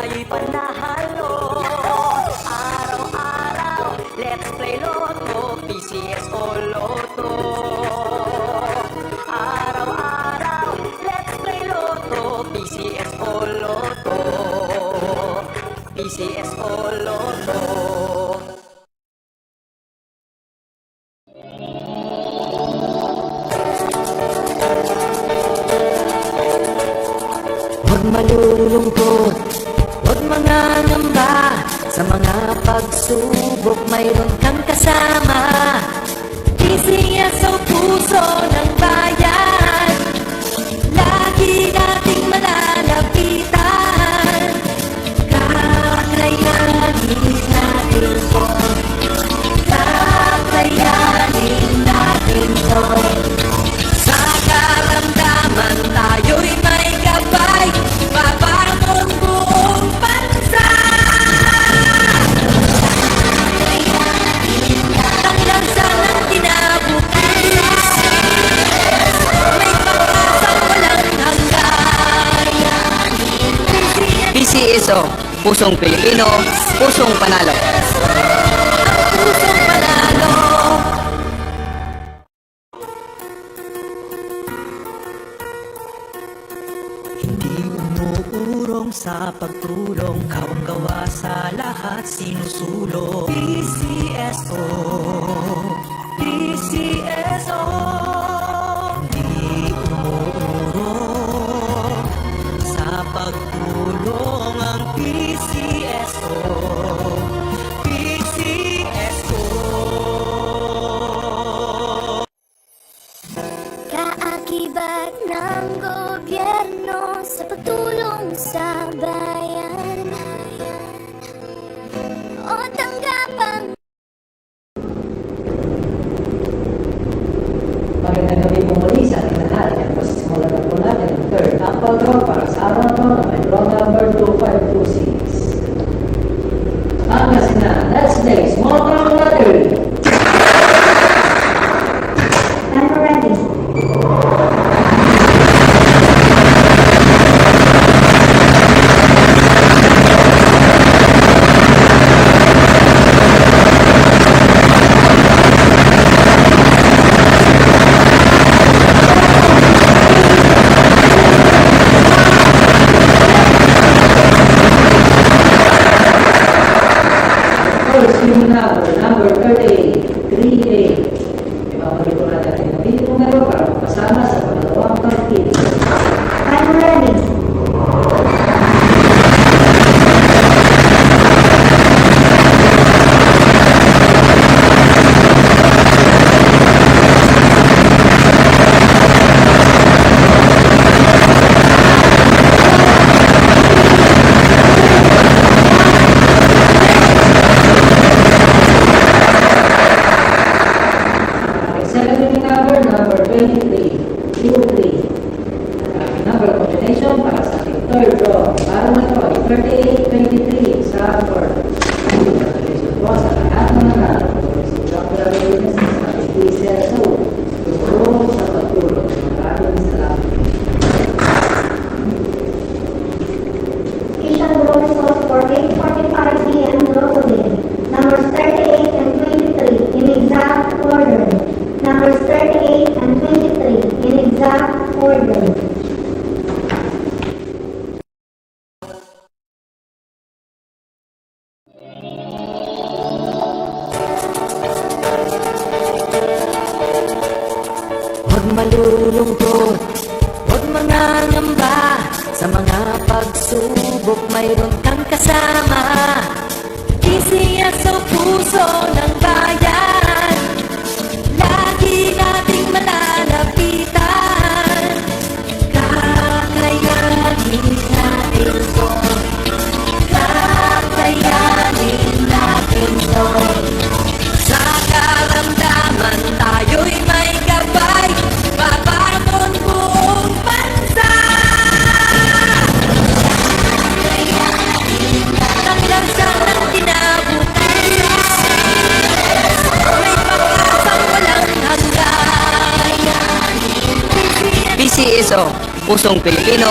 may panahalo. Araw-araw, let's play Lotto, PCS o Lotto. Araw-araw, let's play Lotto, PCS o Lotto. PCS o Lotto. Huwag malulungkot, huwag mangangamba. Sa mga pagsubok mayroon kang kasama. PCS o puso ng bayan, lagi nating malalapitan. Kakayanin natin to, kakayanin natin to. Sa karamdaman tayo'y may gabay, babangon buong bansa. Ang lansa ng kinabukasan, may pag-asang walang hanggan. PCSO, pusong Pilipino, pusong panalo. Pusong panalo. Hindi umuurong sa pagtulong, kawang-gawa sa lahat sinusulong. PCSO, PCSO. Hindi umuurong sa pagtulong ang PCSO, PCSO. Kaakibat ng gobyerno sa pagtulong sa bayan, o tanggapan. Magandang gabi po muli sa ating lahat. Yan po simulan na po natin ang third Apple Draw para sa araw na ito na may draw number 2526. Ang kasina, let's play small draw lottery. Timer ready. First winning number 38, 38. Ibabalik po natin ang pinapili numero para magpasama sa pangalawang partida. Timer ready. Second winning number 23, 03. Ang number combination para sa ating third draw. Para na ito ay 38, 23 sa board. Congratulations po sa lahat ng nanalo. Si Dr. Avelines sa ating PCSO. Tulong sa pagtulong. Maraming salamat. Isang draw results for 8:45 p.m. locally. Numbers 38 and 23 in exact order. Numbers 38 and 23 in exact order. Huwag malulungkot, huwag mangangamba. Sa mga pagsubok mayroon kang kasama. PCS o puso ng bayan, lagi nating malalapitan. Kakayanin natin to, kakayanin natin to. Sa karamdaman tayo'y may gabay, babangon buong bansa. Ang lansa ng kinabukasan, may pag-asang walang hanggan. PCSO, pusong Pilipino,